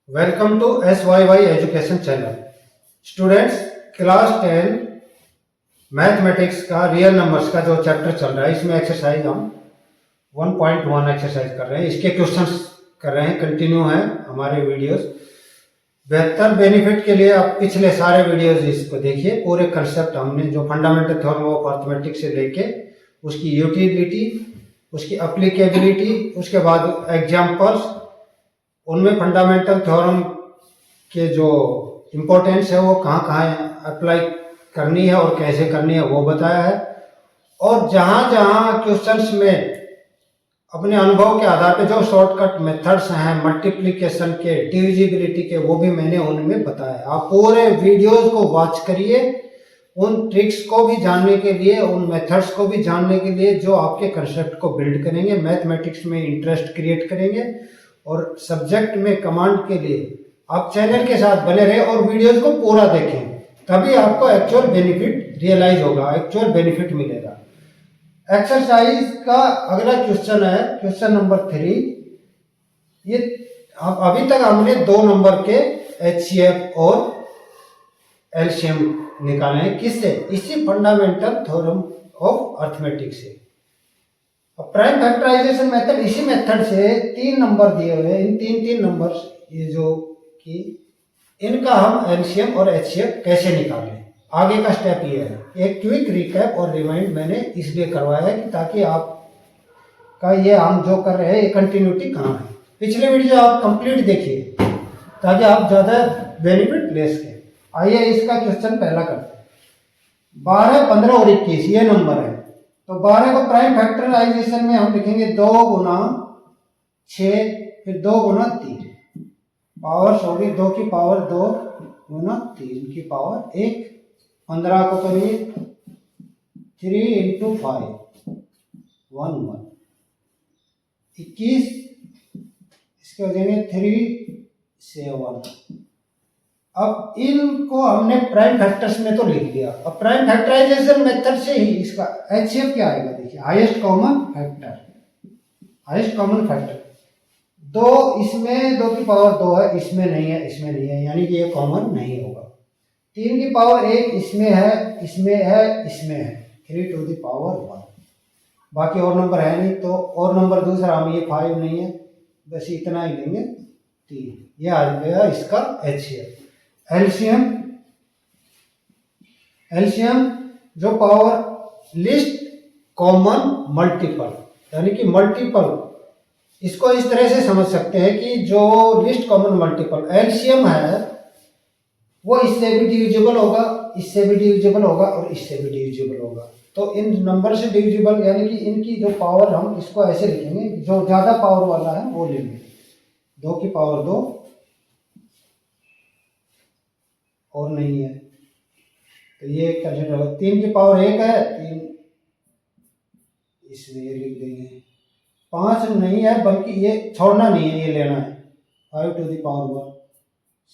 Welcome to SYY education channel. Students, class 10 mathematics का real numbers का जो chapter चल रहा है, इसमें एक्सरसाइज हम 1.1 एक्सरसाइज कर रहे हैं। इसके क्वेश्चंस कर रहे हैं, कंटिन्यू हैं हमारे वीडियोस। बेहतर बेनिफिट के लिए आप पिछले सारे वीडियोस इसको देखिए। पूरे कंसेप्ट हमने जो फंडामेंटल थ्योरम ऑफ अर्थमेटिक्स से लेके उसकी यूटिलिटी, उसकी अप्लीकेबिलिटी, उसके बाद एग्जाम्पल्स, उनमें फंडामेंटल थ्योरम के जो इम्पोर्टेंस है वो कहाँ कहाँ अप्लाई करनी है और कैसे करनी है वो बताया है। और जहाँ जहाँ क्वेश्चंस में अपने अनुभव के आधार पे जो शॉर्टकट मेथड्स हैं मल्टीप्लिकेशन के, डिविजिबिलिटी के, वो भी मैंने उनमें बताया। आप पूरे वीडियोस को वॉच करिए, उन ट्रिक्स को भी जानने के लिए, उन मेथड्स को भी जानने के लिए जो आपके कंसेप्ट को बिल्ड करेंगे, मैथमेटिक्स में इंटरेस्ट क्रिएट करेंगे और सब्जेक्ट में कमांड के लिए आप चैनल के साथ बने रहे और वीडियोस को पूरा देखें, तभी आपको एक्चुअल बेनिफिट रियलाइज होगा, एक्चुअल बेनिफिट मिलेगा। एक्सरसाइज का अगला क्वेश्चन है क्वेश्चन नंबर 3। ये अभी तक हमने 2 नंबर के HCF और एलसीएम निकाले हैं। किससे? इसी फंडामेंटल थ्योरम ऑफ अर्थमेटिक से। प्राइम फैक्टराइजेशन मेथड, इसी मेथड से 3 नंबर दिए हुए हैं। इन तीन नंबर्स, ये जो कि इनका हम एलसीएम और एचसीएफ कैसे निकालें, आगे का स्टेप ये है। एक क्विक रिकैप और रिमाइंड मैंने इसलिए करवाया है कि ताकि आप का ये हम जो कर रहे हैं ये कंटिन्यूटी कहाँ है। पिछले वीडियो आप कंप्लीट देखिए ताकि आप ज़्यादा बेनिफिट ले सकें। आइए इसका क्वेश्चन पहला करते हैं। 12, 15 और 21 ये नंबर है। तो 12 को प्राइम फैक्टराइजेशन में हम लिखेंगे 2 गुना 6 फिर 2 गुना 3। पावर्स होगी 2 की पावर 2 गुना 3 की पावर 1। 15 को करिए 3 इंटू 5 1 1। 21 इसके हो जाएंगे 3 7। अब इनको हमने प्राइम फैक्टर्स में तो लिख दिया। अब प्राइम फैक्टराइजेशन मेथड से ही इसका एचसीएफ क्या आएगा, देखिए highest common factor. Highest common factor 2, इसमें 2 की पावर 2 है, इसमें नहीं है, इसमें नहीं है, यानी कि ये कॉमन नहीं होगा। 3 की पावर 1 इसमें है, इसमें है, इसमें है, 3 टू द पावर 1। बाकी और नंबर है नहीं, तो और नंबर दूसरा हम ये 5 नहीं है, बस इतना ही लेंगे 3। ये आ गया इसका एचसीएफ। एलसीएम, एलसीएम जो पावर लिस्ट कॉमन मल्टीपल, यानी कि मल्टीपल, इसको इस तरह से समझ सकते हैं कि जो लिस्ट कॉमन मल्टीपल एलसीएम है वो इससे भी डिविजिबल होगा, इससे भी डिविजिबल होगा और इससे भी डिविजिबल होगा। तो इन नंबर से डिविजिबल, यानी कि इनकी जो पावर, हम इसको ऐसे लिखेंगे, जो ज्यादा पावर वाला है वो लेंगे। 2 की पावर 2 और नहीं है तो ये कंसिडर होगा। 3 की पावर 1 है, 3 इसमें ये लिख देंगे। 5 नहीं है, बल्कि ये छोड़ना नहीं है, ये लेना है। 5 to the power 1,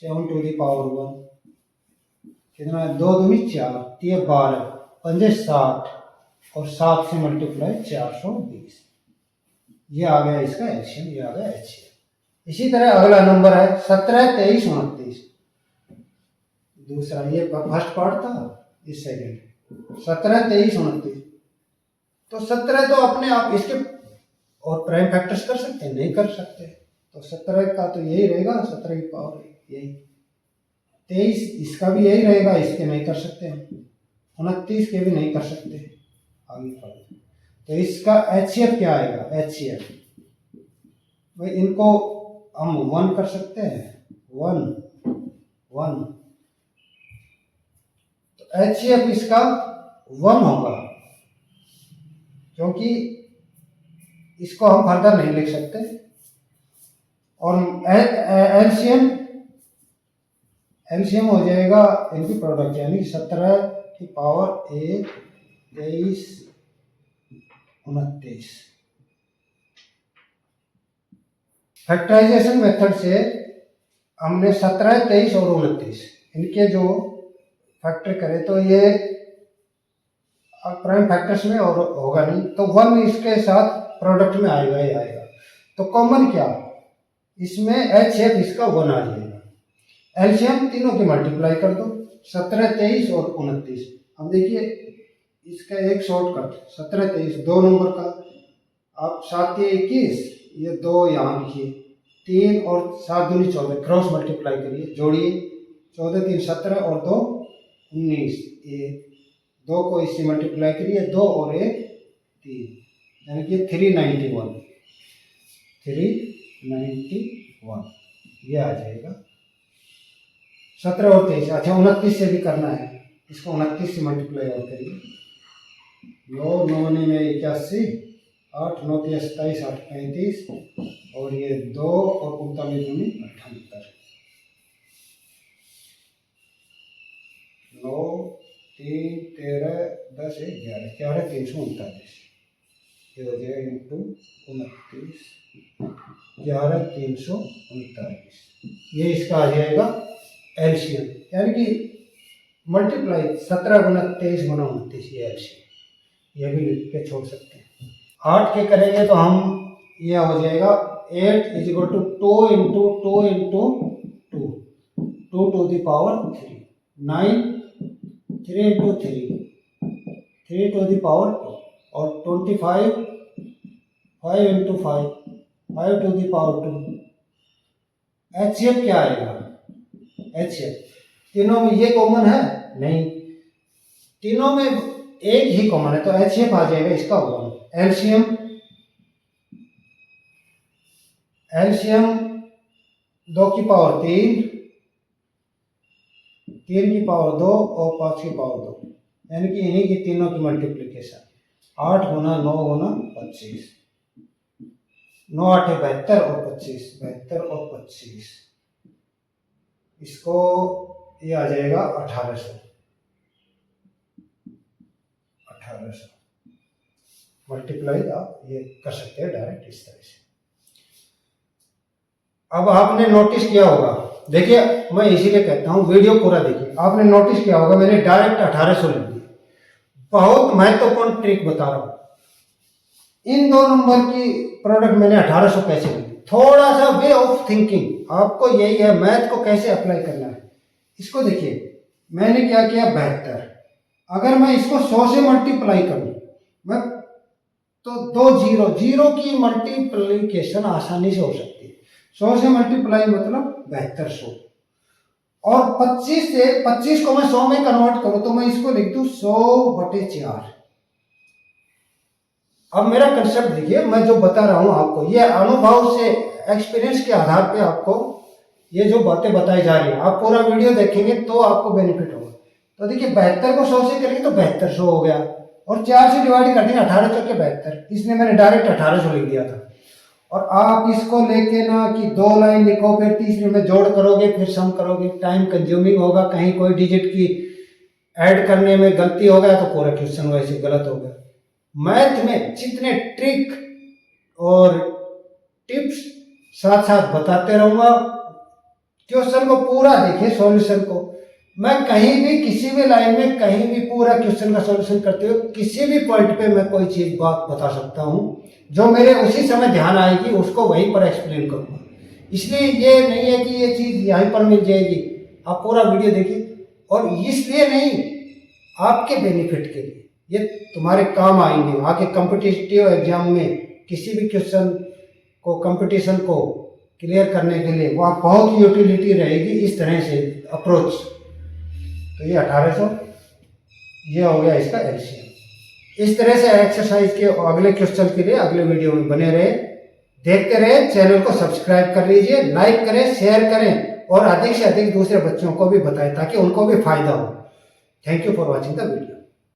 7 to the power 1, कितना है 2 दूनी 4, 3 12, 5 60 और 7 से मल्टीप्लाई 420। ये आ गया इसका एलसीएम, ये आ गया एचसीएफ। इसी तरह अगला नंबर है 17, 23, 29। दूसरा, ये फर्स्ट पार्ट था, इस सेकेंड। 17, 23, 29। तो 17 तो अपने आप इसके और प्राइम फैक्टर्स कर सकते हैं, नहीं कर सकते। तो 17 का तो यही रहेगा, 17 की पावर यही। 23 इसका भी यही रहेगा, इसके नहीं कर सकते हम। 29 के भी नहीं कर सकते। आगे पढ़ते, तो इसका एचसीएफ क्या आएगा? एचसीएफ भाई इनको हम 1 कर सकते हैं, 1 1। तो एचसीएफ इसका 1 होगा, क्योंकि इसको हम फर्दर नहीं लिख सकते। और एलसीएम, एलसीएम हो जाएगा इनकी प्रोडक्ट, यानी 17 की पावर 1, 23, 29। फैक्टराइजेशन मेथड से हमने 17, 23 और 29 इनके जो फैक्टर करें तो ये प्राइम फैक्टर्स में और होगा नहीं, तो 1 इसके साथ प्रोडक्ट में आएगा ही आएगा। तो कॉमन क्या, इसमें एचसीएफ इसका 1 आ जाएगा। एलसीएम तीनों की मल्टीप्लाई कर दो, 17, 23 और 29। अब देखिए इसका एक शॉर्टकट, 17, 23 दो नंबर का, आप 7 या 21, ये दो यहाँ लिखिए, 3 और 7 दूनी 14, क्रॉस मल्टीप्लाई करिए, जोड़िए, 14 3 17 और 2 19, ये दो को इससे मल्टीप्लाई करिए, 2 और 1 3, यानी कि 391 ये आ जाएगा। 17 और 23, अच्छा 29 से भी करना है, इसको 29 से मल्टीप्लाई और करिए, 9 9 में 81, 8 9 3 27, 8 35 और ये 2 और 39 दूनी 78, 9 3 13 10 11 339, ये हो जाएगा इंटू 29 11 339, ये इसका आ जाएगा एलसीएम, यानी कि मल्टीप्लाई 17 गुना 23 गुना 29, ये एलसीएम, ये भी लिख के छोड़ सकते हैं। 8 के करेंगे तो हम ये हो जाएगा 8 is equal to 2 into 2 into 2, 2 to the power 3, 9 3 into 3 to the power 2 और 25 5 into 5 5 to the power 2। HCF क्या आएगा? एचसीएफ तीनों में ये कॉमन है नहीं, तीनों में एक ही कॉमन है, तो एचसीएफ आ जाएगा इसका 1। एलसीएम 2 की पावर 3, 3 की पावर 2 और 5 की पावर 2, यानी कि इन्हीं की तीनों की मल्टीप्लिकेशन, 8 गुना 9 गुना 25, 9 8 72 और 25, 72 और 25, इसको ये आ जाएगा 1800 मल्टीप्लाई आप ये कर सकते हैं डायरेक्ट इस तरह से। अब आपने नोटिस किया होगा, देखिए मैं इसीलिए कहता हूं वीडियो पूरा देखिए, आपने नोटिस किया होगा मैंने डायरेक्ट 1800 लिख दिया। बहुत महत्वपूर्ण ट्रिक बता रहा हूं, इन दो नंबर की प्रोडक्ट मैंने 1800 कैसे लिखी, थोड़ा सा वे ऑफ थिंकिंग आपको यही है, मैथ को कैसे अप्लाई करना है। इसको देखिए मैंने क्या किया 72, अगर मैं इसको 100 से मल्टीप्लाई करूं मैं तो 2 जीरो की मल्टीप्लिकेशन आसानी से हो सकती है। 100 से मल्टीप्लाई मतलब 7200, और 25 को मैं 100 में कन्वर्ट करूं तो मैं इसको लिख दूं 100/4। अब मेरा कंसेप्ट देखिए, मैं जो बता रहा हूं आपको, ये अनुभव से एक्सपीरियंस के आधार पे आपको ये जो बातें बताई जा रही है, आप पूरा वीडियो देखेंगे तो आपको बेनिफिट होगा। तो देखिए 72 को 100 से करेंगे तो 7200 हो गया, और 4 से डिवाइड कर देंगे 18 चौके 72, इसलिए मैंने डायरेक्ट 1800 लिख दिया था। और आप इसको लेके ना कि 2 लाइन लिखो फिर तीसरे में जोड़ करोगे फिर सम करोगे, टाइम कंज्यूमिंग होगा, कहीं कोई डिजिट की ऐड करने में गलती हो गया तो पूरा क्वेश्चन वैसे गलत हो गया। मैथ में जितने ट्रिक और टिप्स साथ साथ बताते रहूंगा, क्वेश्चन को पूरा देखिए, सॉल्यूशन को मैं कहीं भी किसी भी लाइन में कहीं भी पूरा क्वेश्चन का सॉल्यूशन करते हुए किसी भी पॉइंट पे मैं कोई चीज बात बता सकता हूं, जो मेरे उसी समय ध्यान आएगी उसको वहीं पर एक्सप्लेन करूंगा। इसलिए ये नहीं है कि ये चीज यहीं पर मिल जाएगी, आप पूरा वीडियो देखिए, और इसलिए नहीं आपके बेनिफिट के लिए, ये तुम्हारे काम आएंगे आगे कॉम्पिटिटिव एग्जाम में, किसी भी क्वेश्चन को कंपटीशन को क्लियर करने के लिए वहाँ बहुत यूटिलिटी रहेगी इस तरह से अप्रोच। तो ये 1800 ये हो गया इसका एलसीएम। इस तरह से एक्सरसाइज के अगले क्वेश्चन के लिए अगले वीडियो में बने रहे, देखते रहे, चैनल को सब्सक्राइब कर लीजिए, लाइक करें, शेयर करें और अधिक से अधिक दूसरे बच्चों को भी बताएं ताकि उनको भी फायदा हो। Thank you for watching the video.